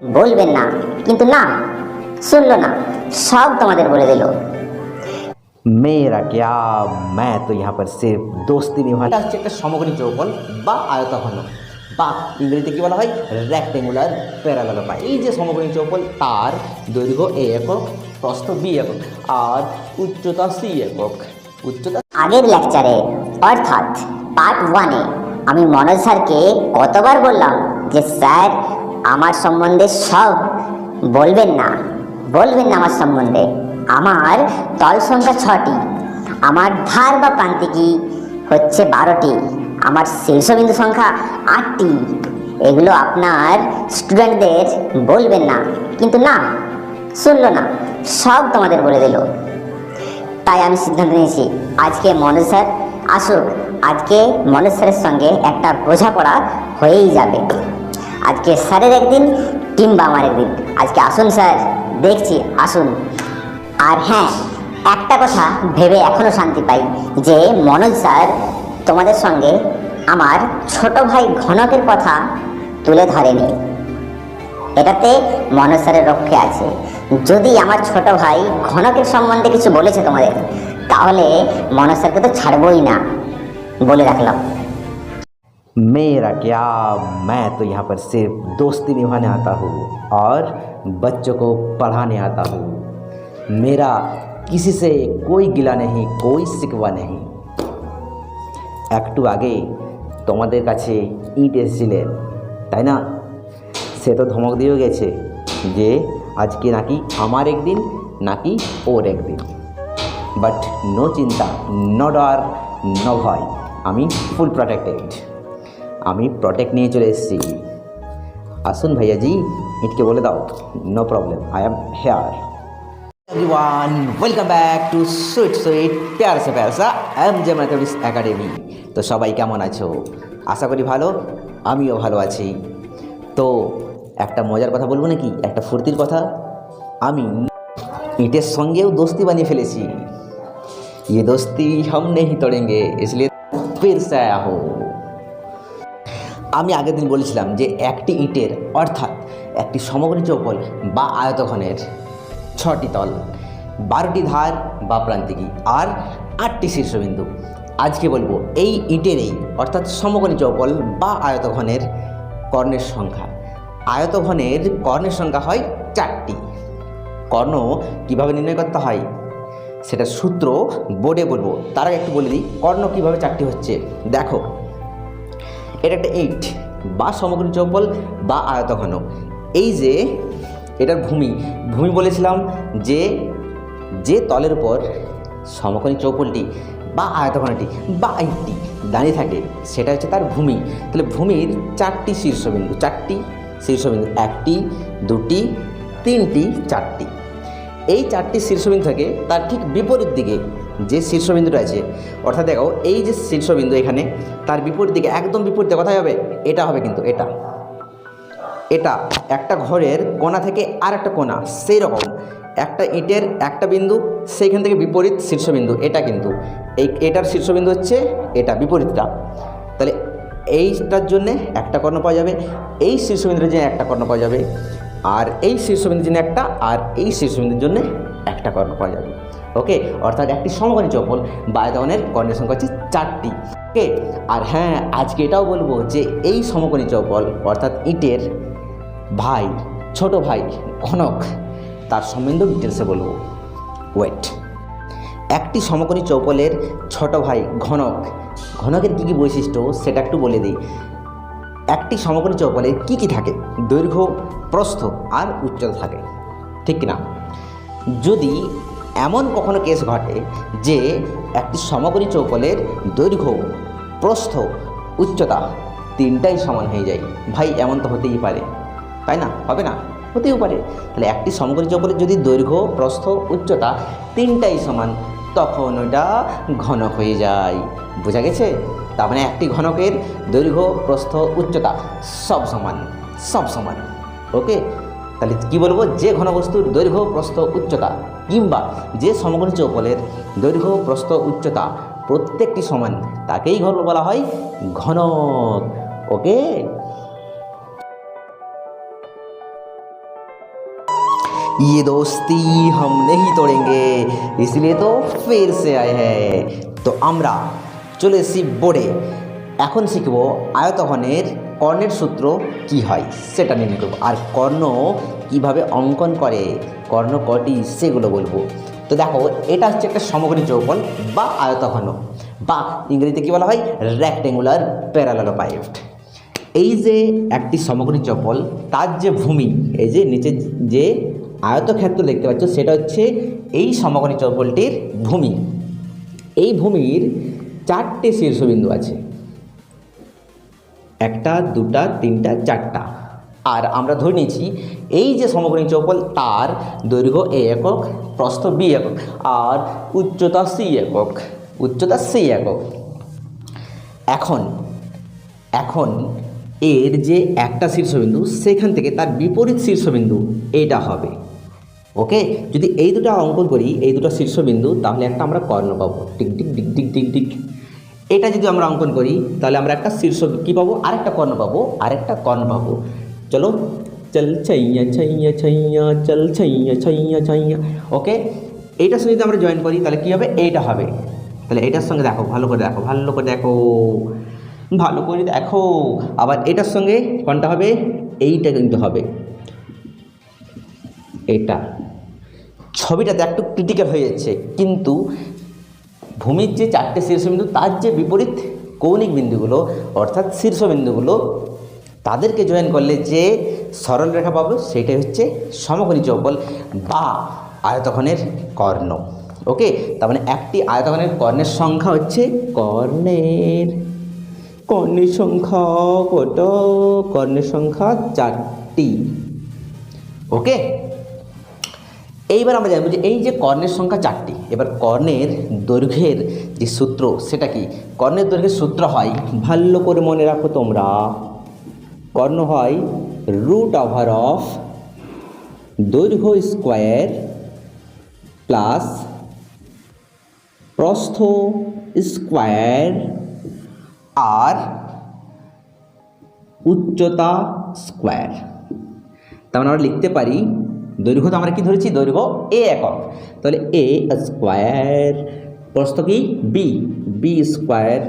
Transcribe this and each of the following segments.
বলবেন না, কিন্তু না, শুনলো না, সব তোমাদের বলে দিল। मेरा क्या, मैं तो यहाँ पर सिर्फ दोस्ती निभाने এটা হচ্ছে একটা সমকোণী চৌকোণ বা আয়তঘন, বা ইংরেজিতে কি বলা হয়, রেক্টেঙ্গুলার প্যারালেলোগ্রাম। এই যে সমকোণী চৌকোণ, তার দৈর্ঘ্য a একক, প্রস্থ b একক আর উচ্চতা c একক। উচ্চতা আগের লেকচারে অর্থাৎ পার্ট 1-এ আমি মনোজ স্যারকে কতবার বললাম যে স্যার আমার সম্বন্ধে সব বলবেন না, বলবেন না আমার সম্বন্ধে। আমার তল সংখ্যা 6টি, আমার ধার বা প্রান্তিকী হচ্ছে 12টি, আমার শীর্ষবিন্দু সংখ্যা 8টি। এগুলো আপনার স্টুডেন্টদের বলবেন না, কিন্তু না, শুনলো না, সব তোমাদের বলে দিল। তাই আমি সিদ্ধান্ত নিয়েছি আজকে মনোজ স্যার আসুক, আজকে মনোজ স্যারের সঙ্গে একটা বোঝাপড়া হয়েই যাবে। আজকে স্যারের একদিন কিংবা আমার একদিন, আজকে আসুন স্যার, দেখছি, আসুন। আর হ্যাঁ, একটা কথা ভেবে এখনো শান্তি পাই যে মনোজ স্যার তোমাদের সঙ্গে আমার ছোট ভাই ঘনকের কথা তুলে ধরেনি। এটাতে মনোজ স্যারের রক্ষে আছে। যদি আমার ছোট ভাই ঘনকের সম্বন্ধে কিছু বলেছে তোমাদের, তাহলে মনোজ স্যারকে তো ছাড়বই না, বলে রাখলাম। मेरा क्या, मैं तो यहाँ पर सिर्फ दोस्ती निभाने आता हूँ और बच्चों को पढ़ाने आता हूँ। मेरा किसी से कोई गिला नहीं, कोई शिकवा नहीं। একটু আগে তোমাদের কাছে ইট এসেছিলেন, তাই না? সে তো ধমক দিয়েও গেছে যে আজকে নাকি আমার একদিন, নাকি ওর একদিন। বাট নো চিন্তা, নো ডর, নো ভয়, আমি ফুল প্রটেক্টেড। আমি প্রটেক্ট নিয়ে চলে এসেছি। আসুন ভাইয়াজি, ইটকে বলে দাও, no problem, I am here. Everyone, welcome back to sweet sweet प्यार से पैसा एमजे मैथमेटिक्स एकेडमी। तो सबाई केमन आछो? आशा करी भालो, आमिও ভালো আছি। তো একটা মজার কথা বলবো নাকি, একটা ফুর্তির কথা। আমি ইটের সঙ্গেও দোস্তি বানিয়ে ফেলেছি। ये दोस्ती हम नहीं तोड़ेंगे, इसलिए फिर से आया हूँ। আমি আগের দিন বলেছিলাম যে একটি ইটের অর্থাৎ একটি সমকোণী চৌকোণ বা আয়তঘনের 6টি তল, 12টি ধার বা প্রান্তিকী আর 8টি শীর্ষবিন্দু। আজকে বলবো এই ইটের এই অর্থাৎ সমকোণী চৌকোণ বা আয়তঘনের কর্ণের সংখ্যা। আয়তঘনের কর্ণের সংখ্যা হয় 4টি। কর্ণ কীভাবে নির্ণয় করতে হয় সেটা সূত্র বোর্ডে বলবো, তার আগে একটু বলে দিই কর্ণ কীভাবে 4টি হচ্ছে। দেখো, এটা একটা ইট বা সমকোণী চৌকোণ বা আয়তঘন। এই যে এটার ভূমি বলেছিলাম যে যে তলের উপর সমকোণী চৌকোণটি বা আয়তঘনটি বা ইটটি দাঁড়িয়ে থাকে সেটা হচ্ছে তার ভূমি। তাহলে ভূমির 4টি শীর্ষবিন্দু, 1টি, 2টি, 3টি, 4টি। এই 4টি শীর্ষবিন্দু থেকে তার ঠিক বিপরীত দিকে যে শীর্ষবিন্দুটা আছে, অর্থাৎ দেখো এই যে শীর্ষবিন্দু এখানে, তার বিপরীত দিকে, একদম বিপরীতে কোথায় হবে, এটা হবে কিন্তু এটা একটা ঘরের কোণা থেকে আর একটা কোণা, সেই রকম একটা ইটের একটা বিন্দু, সেইখান থেকে বিপরীত শীর্ষবিন্দু এটা, কিন্তু এটার শীর্ষবিন্দু হচ্ছে এটা, বিপরীতটা। তাহলে এইটার জন্যে একটা কর্ণ পাওয়া যাবে, এই শীর্ষবিন্দুর জন্য একটা কর্ণ পাওয়া যাবে, আর এই শীর্ষবিন্দুর জন্য একটা, আর এই শীর্ষবিন্দুর জন্য একটা কর্ণ পাওয়া যাবে। ওকে, অর্থাৎ একটি সমকোণী চৌকোণ বা আয়তঘনের কর্ণের সংখ্যা হচ্ছে 4টি। ওকে, আর হ্যাঁ, আজকে এটাও বলবো যে এই সমকোণী চৌকোণ অর্থাৎ ইটের ভাই, ছোট ভাই ঘনক, তার সম্বন্ধে ডিটেলসে বলবো। ওয়েট, একটি সমকোণী চৌকোণের ছোট ভাই ঘনকের কী কী বৈশিষ্ট্য সেটা একটু বলে দিই। একটি সমকোণী চৌকোণে কী কী থাকে, দৈর্ঘ্য, প্রস্থ আর উচ্চতা থাকে, ঠিক না? যদি এমন কখনো কেস ঘটে যে একটি সমকোণী চৌকোণের দৈর্ঘ্য, প্রস্থ, উচ্চতা 3টাই সমান হয়ে যায়, ভাই এমন তো হতেই পারে, তাই না? হবে না? হতেও পারে। তাহলে একটি সমকোণী চৌকোণের যদি দৈর্ঘ্য, প্রস্থ, উচ্চতা 3টাই সমান, তখন ওটা ঘনক হয়ে যায়। বোঝা গেছে? তার মানে একটি ঘনকের দৈর্ঘ্য, প্রস্থ, উচ্চতা সব সমান। ওকে, তাহলে কী বলবো, যে ঘনবস্তুর দৈর্ঘ্য, প্রস্থ, উচ্চতা কিংবা যে সমকোণী চৌকোণের দৈর্ঘ্য, প্রস্থ, উচ্চতা প্রত্যেকটি সমান, তাকেই বলা হয় ঘনক। ওকে। ये दोस्ती हम नहीं तोड़ेंगे, इसलिए तो फिर से आए हैं। তো আমরা চলে এসেছি বোর্ডে। এখন শিখব আয়তঘনের কর্ণের সূত্র কি হয় সেটা নির্ণয় করব, আর কর্ণ কিভাবে অঙ্কন করে, কর্ণ কটি সেগুলো বলবো। তো দেখো, এটা হচ্ছে একটা সমকোণী চৌকোণ বা আয়তঘন, বা ইংরেজিতে কী বলা হয়, রেক্ট্যাঙ্গুলার প্যারালেলোপাইভড। এই যে একটি সমকোণী চৌকোণ, তার যে ভূমি, এই যে নিচে যে আয়তক্ষেত্র দেখতে পাচ্ছ, সেটা হচ্ছে এই সমকোণী চৌকোণটির ভূমি। এই ভূমির 4টে শীর্ষবিন্দু আছে, 1 2 3 4টা। আর আমরা ধরে নিয়েছি এই যে সমকোণী চৌকোণ, তার দৈর্ঘ্য a একক, প্রস্থ b একক, আর উচ্চতা c একক, এখন এর যে একটা শীর্ষবিন্দু, সেখান থেকে তার বিপরীত শীর্ষবিন্দু এটা হবে। ওকে, যদি এই দুটো অঙ্কন করি, এই দুটো শীর্ষবিন্দু, তাহলে একটা আমরা কর্ণ পাবো, tick tick tick tick tick tick. এটা যদি আমরা অঙ্কন করি, তাহলে আমরা একটা শীর্ষ কী পাবো, আরেকটা কর্ণ পাবো। চলো, চল ছাইয়া ছাইয়া ছাইয়া, চল ছাইয়া ছাইয়া ছাইয়া। ওকে, এইটার সঙ্গে যদি আমরা জয়েন করি, তাহলে কী হবে, এইটা হবে। তাহলে এটার সঙ্গে দেখো, ভালো করে দেখো। আবার এটার সঙ্গে কোনটা হবে, এইটা কিন্তু হবে। এটা ছবিটাতে একটু ক্রিটিক্যাল হয়ে যাচ্ছে, কিন্তু ভূমির যে 4টে শীর্ষবিন্দু, তার যে বিপরীত কৌণিক বিন্দুগুলো, অর্থাৎ শীর্ষবিন্দুগুলো, তাদেরকে জয়েন করলে যে সরল রেখা পাবো, সেটাই হচ্ছে সমকোণী চৌকোণ বা আয়তঘনের কর্ণ। ওকে, তার মানে একটি আয়তঘনের কর্ণের সংখ্যা হচ্ছে, কর্ণের সংখ্যা কত, কর্ণের সংখ্যা 4টি। ওকে, এইবার আমরা জানবো যে এই যে কর্ণের সংখ্যা 4টি, এবার কর্ণের দৈর্ঘ্যের যে সূত্র, সেটা কি? কর্ণের দৈর্ঘ্যের সূত্র হয়, ভালো করে মনে রাখো তোমরা, কর্ণ হয় √of দৈর্ঘ্য স্কোয়ার প্লাস প্রস্থ স্কোয়ার আর উচ্চতা স্কোয়ার। তার মানে আমরা লিখতে পারি, দৈর্ঘ্য তো আমরা কি ধরেছি, দৈর্ঘ্য a একক, তাহলে a স্কোয়ার, প্রস্থ কি b স্কোয়ার,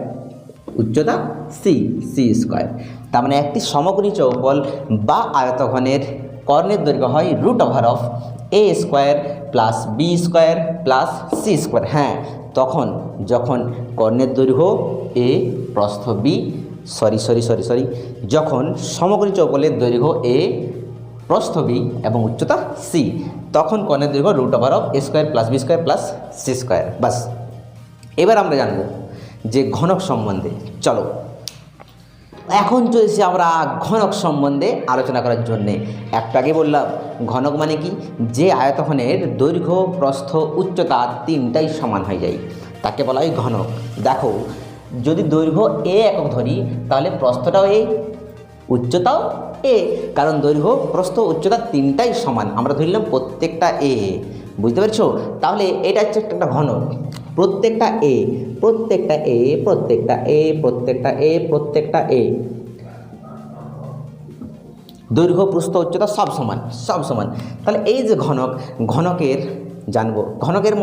উচ্চতা c স্কোয়ার। তার মানে একটি সমকোণী চৌকোণ বা আয়তঘনের কর্ণের দৈর্ঘ্য হয় √of a square plus b square plus c square. হ্যাঁ, তখন যখন কর্ণের দৈর্ঘ্য a, প্রস্থ b, যখন সমকোণী চৌকোণের দৈর্ঘ্য a, প্রস্থ b এবং উচ্চতা c, তখন কর্ণের দৈর্ঘ্য √of a square plus b square plus c square. বাস, এবার আমরা জানবো যে ঘনক সম্বন্ধে। চলো, এখন চলছে আমরা ঘনক সম্বন্ধে আলোচনা করার জন্যে। একটু আগে বললাম, ঘনক মানে কি, যে আয়তঘনের দৈর্ঘ্য, প্রস্থ, উচ্চতা 3টাই সমান হয়ে যায়, তাকে বলা হয় ঘনক। দেখো, যদি দৈর্ঘ্য a একক ধরি, তাহলে প্রস্থটাও a, উচ্চতাও a, কারণ দৈর্ঘ্য, প্রস্থ, উচ্চতা 3টাই সমান। আমরা ধরলাম প্রত্যেকটা a, বুঝতে পেরেছো? তাহলে এটা হচ্ছে একটা ঘনক, প্রত্যেকটা a, দৈর্ঘ্য, প্রস্থ, উচ্চতা সব সমান। তাহলে এই যে ঘনক, ঘনকের জানবো, ঘনকের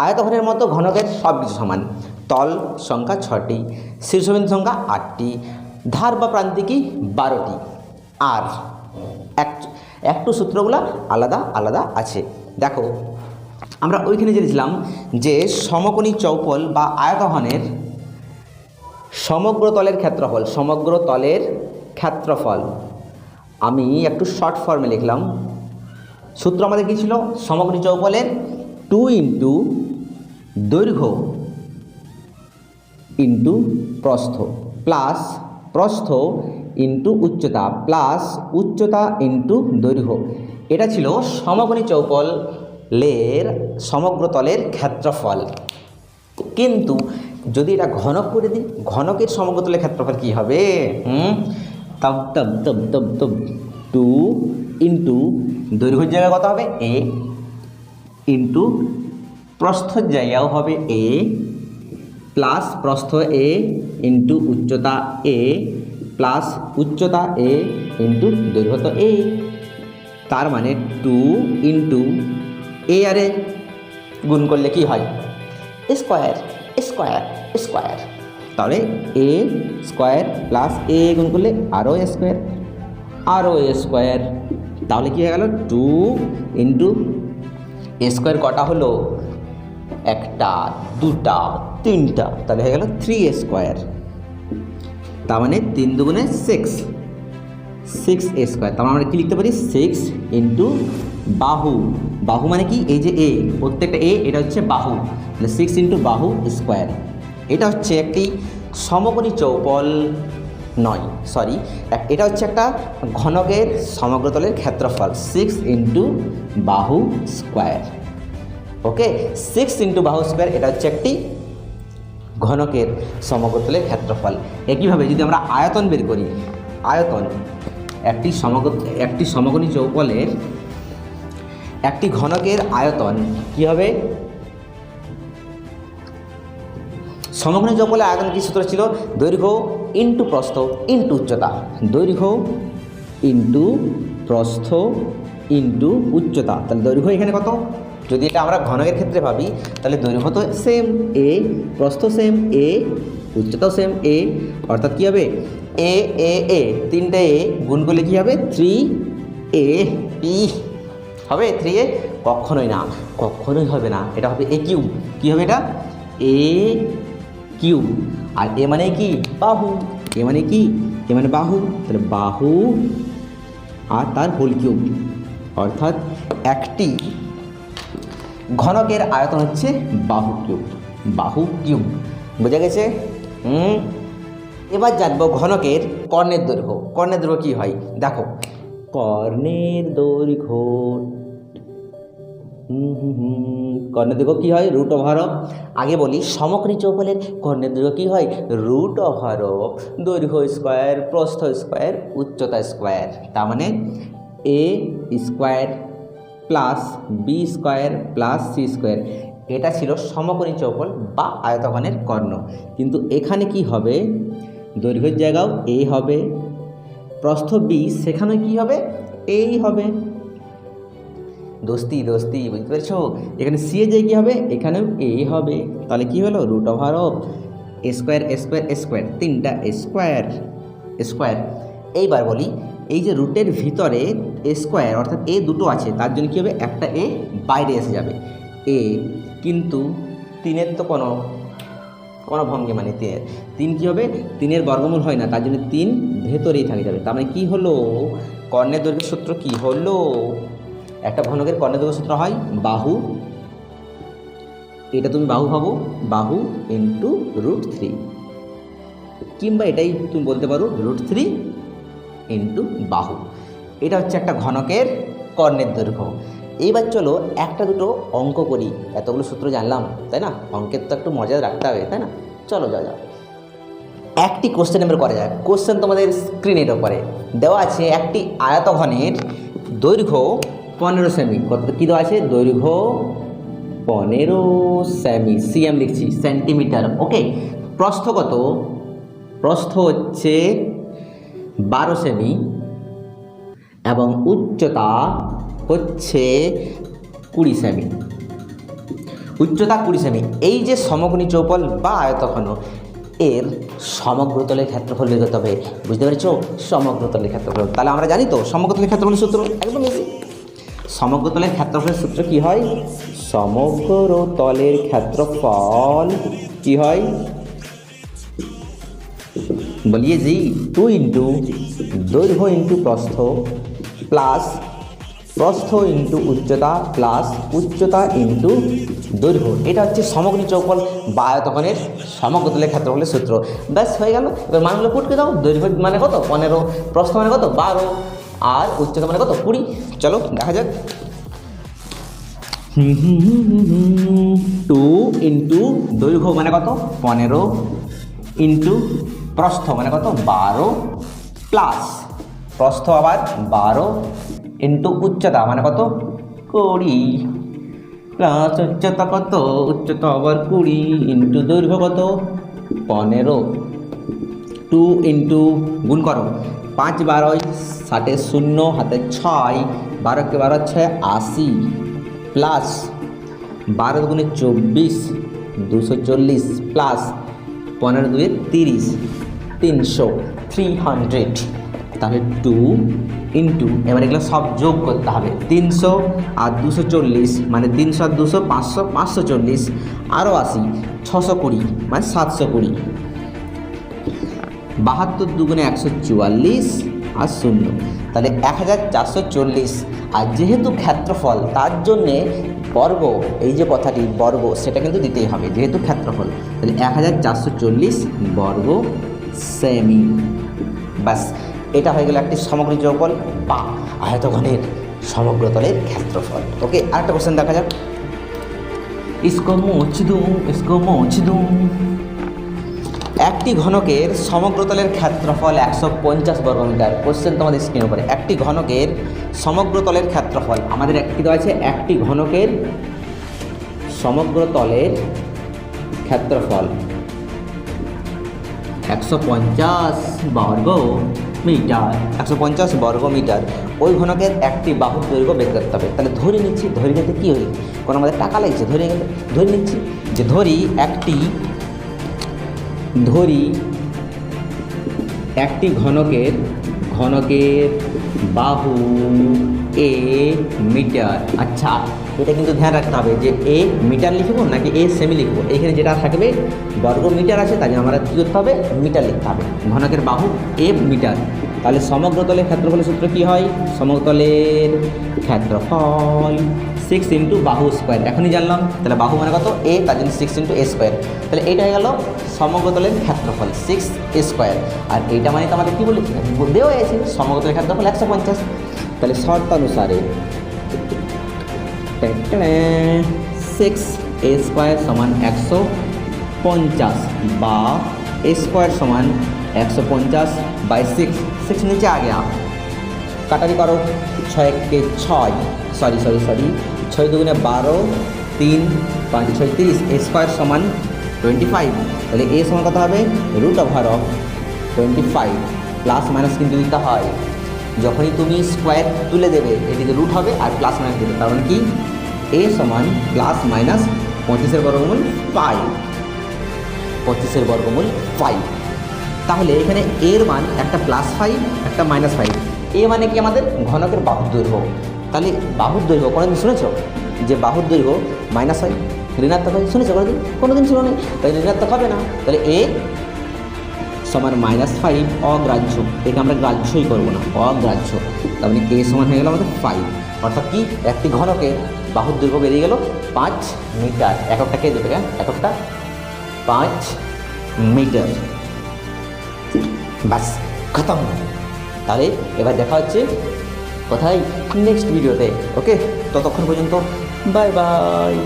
আয়তঘনের মতো ঘনকের সব কিছু সমান। তল সংখ্যা 6টি, শীর্ষবিন্দু সংখ্যা 8টি, ধার বা প্রান্তিকী 12টি, আর একটু সূত্রগুলো আলাদা আছে। দেখো, আমরা ওইখানে জেনেছিলাম যে সমকোণী চৌকোণ বা আয়তঘনের সমগ্র তলের ক্ষেত্রফল, আমি একটু শর্ট ফর্মে লিখলাম। সূত্র আমাদের কী ছিল, সমকোণী চৌকোণের 2 ইন্টু দৈর্ঘ্য ইন্টু প্রস্থ প্লাস প্রস্থ ইন্টু উচ্চতা প্লাস উচ্চতা ইন্টু দৈর্ঘ্য। এটা ছিল সমকোণী চৌকোণের সমগ্র তলের ক্ষেত্রফল। কিন্তু যদি এটা ঘনক করে দিই, ঘনকের সমগ্র তলের ক্ষেত্রফল কী হবে, তব 2 ইন্টু দৈর্ঘ্যের জায়গায় কত হবে, a, ইন্টু প্রস্থের জায়গাও হবে a, প্লাস প্রস্থ a ইন্টু উচ্চতা a, প্লাস উচ্চতা a ইন্টু দৈর্ঘ্য তো a। তার মানে 2 ইন্টু এ আর এ গুণ করলে কি হয় স্কোয়ার স্কোয়ার স্কোয়ার, তাহলে এ স্কোয়ার প্লাস এ গুণ করলে আরও স্কোয়ার আরও স্কোয়ার, তাহলে কী হয়ে গেল 2 ইন্টু স্কোয়ার কটা হলো একটা দুটা তিনটা, তাহলে হয়ে গেল 3 স্কোয়ার, তার মানে 3 দুগুণে 6 স্কোয়ার, তার মানে আমরা কী লিখতে পারি 6 ইন্টু বাহু, বাহু মানে কি এই যে এ প্রত্যেকটা এ এটা হচ্ছে বাহু, তাহলে 6 ইন্টু বাহু স্কোয়ার। এটা হচ্ছে একটি সমকোণী চৌপল নয় সরি, এটা হচ্ছে একটা ঘনকের সমগ্রতলের ক্ষেত্রফল 6 ইন্টু বাহু স্কোয়ার। ওকে 6 ইন্টু বাহু স্কোয়ার এটা হচ্ছে একটি ঘনকের সমগ্রতলের ক্ষেত্রফল। একইভাবে যদি আমরা আয়তন বের করি, আয়তন একটি সমকোণী চৌপলের একটি ঘনকের আয়তন কি হবে, সমকোণী চৌপলের আয়তন কি সূত্র ছিল, দৈর্ঘ্য ইন্টু প্রস্থ ইন্টু উচ্চতা, দৈর্ঘ্য ইন্টু প্রস্থ ইন্টু উচ্চতা, তাহলে দৈর্ঘ্য এখানে কত, যদি এটা আমরা ঘনকের ক্ষেত্রে ভাবি তাহলে দৈর্ঘ্য তো সেম এ, প্রস্থ সেম এ, উচ্চতাও সেম এ, অর্থাৎ কী হবে এ এ এ তিনটে এ গুণ করলে কী হবে 3 এ পি হবে, 3 এ কখনোই না, কখনোই হবে না, এটা হবে এ কিউব, কী হবে এটা এ কিউব, আর এ মানে কি বাহু, এ মানে কি এ মানে বাহু, তাহলে বাহু আর তার হোল কিউব, অর্থাৎ একটি ঘনকের আয়তন হচ্ছে বাহু কিউব, বাহু কিউব, বোঝা গেছে? এবার জানবো ঘনকের কর্ণের দৈর্ঘ্য। কর্ণের দৈর্ঘ্য কী হয় দেখো, কর্ণের দৈর্ঘ্য কর্ণের দৈর্ঘ্য কী হয় রুট ওভার অফ, আগে বলি সমকোণী চৌপলের কর্ণের দৈর্ঘ্য কী হয় রুট ওভার অফ দৈর্ঘ্য স্কোয়ার প্রস্থ স্কোয়ার উচ্চতা স্কোয়ার, তার মানে a square plus b square plus c square, এটা ছিল সমকোণী চৌপল বা আয়তঘনের কর্ণ। কিন্তু এখানে কি হবে, দৈর্ঘ্যের জায়গাও এ হবে, প্রস্থ বি সেখানে কি হবে এই হবে, দোস্তি দোস্তি বুঝতে পেরেছ, এখানে সি এ যে কী হবে এখানেও এ হবে, তাহলে কি হলো root over of square square square তিনটা স্কোয়ার স্কোয়ার। এইবার বলি এই যে রুটের ভিতরে স্কোয়ার অর্থাৎ এ দুটো আছে, তার জন্য কী হবে একটা এ বাইরে এসে যাবে এ, কিন্তু 3-এর তো কোনো ভঙ্গি মানে 3 কী হবে 3-এর বর্গমূল হয় না, তার জন্য 3 ভেতরেই থাকে যাবে, তার মানে কী হলো কর্ণের দৈর্ঘ্যের সূত্র কী হলো, একটা ঘনকের কর্ণের দৈর্ঘ্য সূত্র হয় বাহু, এটা তুমি বাহু ভাবো বাহু ইন্টু √3, কিংবা এটাই তুমি বলতে পারো √3 ইন্টু বাহু, এটা হচ্ছে একটা ঘনকের কর্ণের দৈর্ঘ্য। এইবার চলো একটা দুটো অঙ্ক করি, এতগুলো সূত্র জানলাম তাই না, অঙ্কের তো একটু মজা রাখতে হবে তাই না, চলো যাও একটি কোশ্চেন আমরা করা যায়। কোশ্চেন তোমাদের স্ক্রিনের ওপরে দেওয়া আছে, একটি আয়তঘনের দৈর্ঘ্য 15 সেমি, কত কী দেওয়া আছে দৈর্ঘ্য 15 সেমি, সিএম লিখছি সেন্টিমিটার, ওকে, প্রস্থ কত, প্রস্থ হচ্ছে 12 সেমি এবং উচ্চতা হচ্ছে 20 সেমি, উচ্চতা 20 সেমি। এই যে সমকোণী চৌপল বা আয়তঘন এর সমগ্রতলের ক্ষেত্রফল বের করতে হবে, বুঝতে পেরেছো সমগ্রতলের ক্ষেত্রফল, তাহলে আমরা জানি তো সমগ্রতলের ক্ষেত্রফলের সূত্র একদম বেশি, সমগ্রতলের ক্ষেত্রফলের সূত্র কি হয়, সমগ্রতলের ক্ষেত্রফল কি হয় বলিয়ে জি 2 ইন্টু দৈর্ঘ্য ইন্টু প্রস্থ প্লাস প্রস্থ ইন্টু উচ্চতা প্লাস উচ্চতা ইন্টু দৈর্ঘ্য, এটা হচ্ছে সমকোণী চৌপল বা আয়তঘনের সমগ্রতলের ক্ষেত্রফলের সূত্র। ব্যাস হয়ে গেল, এবার মানগুলো পুটকে দাও, দৈর্ঘ্য মানে কত 15, প্রস্থ মানে কত 12 আর উচ্চতা মানে কত 20, চলো দেখা যাক। 2 ইন্টু দৈর্ঘ্য মানে কত 15 ইন্টু প্রস্থ মানে কত 12 প্লাস প্রস্থ আবার 12 ইন্টু উচ্চতা মানে কত 20 প্লাস উচ্চতা কত উচ্চতা আবার 20 ইন্টু দৈর্ঘ্য কত 15, 2 ইন্টু গুণ করো 5 12 60 শূন্য হাতে 6 12 কে 12 6 80 প্লাস 12 দুগুণে 24 240 প্লাস 15 দুয়ে 30 300 300 তাহলে 2 ইন্টু এবার এগুলো সব যোগ করতে হবে 300 আর 240 মানে 300 আর 200 500 540 আরও 80 620 মানে 720 72 দুগুণে 144 আর শূন্য তাহলে 1440 আর যেহেতু ক্ষেত্রফল তার জন্যে বর্গ এই যে কথাটি বর্গ সেটা কিন্তু দিতেই হবে যেহেতু ক্ষেত্রফল তাহলে 1440 বর্গ সেমি। ব্যাস এটা হয়ে গেল একটি সমগ্র যোগফল বা আয়তঘনের সমগ্রতলের ক্ষেত্রফল। ওকে আরেকটা কোশ্চেন দেখা যাক। इसको मोच दूं একটি ঘনকের সমগ্রতলের ক্ষেত্রফল 150 বর্গমিটার। কোশ্চেন তোমাদের স্ক্রিনের উপরে একটি ঘনকের সমগ্রতলের ক্ষেত্রফল আমাদের একটি দেওয়া আছে একটি ঘনকের সমগ্রতলের ক্ষেত্রফল 150 বর্গ মিটার 150 বর্গ মিটার। ওই ঘনকের একটি বাহুর দৈর্ঘ্য বের করতে হবে। তাহলে ধরে নিচ্ছি ধরে নিতে কী হই কোনো আমাদের টাকা লাগছে ধরে নিচ্ছি যে ধরি একটি ঘনকের বাহু এ মিটার। আচ্ছা এটা কিন্তু ধ্যান রাখতে হবে যে এ মিটার লিখবো নাকি এ সেমি লিখবো। এইখানে যেটা থাকবে বর্গ মিটার আছে তাই আমরা কী করতে হবে মিটার লিখতে হবে। ঘনকের বাহু এ মিটার তাহলে সমগ্রতলের ক্ষেত্রফলের সূত্র কী হয় সমগ্রতলের ক্ষেত্রফল 6 ইন্টু বাহু স্কোয়ার। এখনই জানলাম তাহলে বাহু মানে কত এ তার জন্য 6 ইন্টু এ স্কোয়ার। তাহলে এইটা হয়ে গেল সমগ্রতলের ক্ষেত্রফল 6 এ স্কোয়ার। আর এইটা মানে তো আমাদের কী বলেছি দেওয়া আছে সমগ্রতলের ক্ষেত্রফল 150। তাহলে শর্তানুসারে 6 এ স্কোয়ার সমান 150 বা এ স্কোয়ার সমান 150 বাই 6 নিচে आ गया কাটারি করো 6 के 6 সরি 6 দুগুণে 12 3 5 6 30 এ স্কোয়ার সমান 25। তাহলে এ সমান কত হবে √25 প্লাস মাইনাস কিন্তু দিতে হয় যখনই তুমি স্কোয়ার তুলে দেবে এটিতে রুট হবে আর প্লাস মাইনাস দেবে কারণ কি এ সমান প্লাস মাইনাস 25 বর্গমূল 5 25 বর্গমূল 5। তাহলে এখানে এর মান একটা +5 একটা -5। এ মানে কি আমাদের ঘনকের বাহুর দৈর্ঘ্য। তাহলে বাহুর দৈর্ঘ্য কোনোদিন শুনেছ যে বাহুর দৈর্ঘ্য মাইনাস হয় ঋণাত্মক হয় শুনেছো কোনোদিন শুনো নি তাই ঋণাত্মক হবে না। তাহলে এ সমান -5 অগ্রাহ্য একে আমরা গ্রাহ্যই করবো না অগ্রাহ্য। তার মানে এ সমান হয়ে গেল আমাদের 5 অর্থাৎ কি একটি ঘনকের বাহুর দৈর্ঘ্য বেরিয়ে গেল 5 মিটার। এককটা কে দেবে এককটা 5 মিটার। বাস খতম। তাহলে এবার দেখা হচ্ছে কোথায় নেক্সট ভিডিওতে। ওকে ততক্ষণ পর্যন্ত বাই বাই।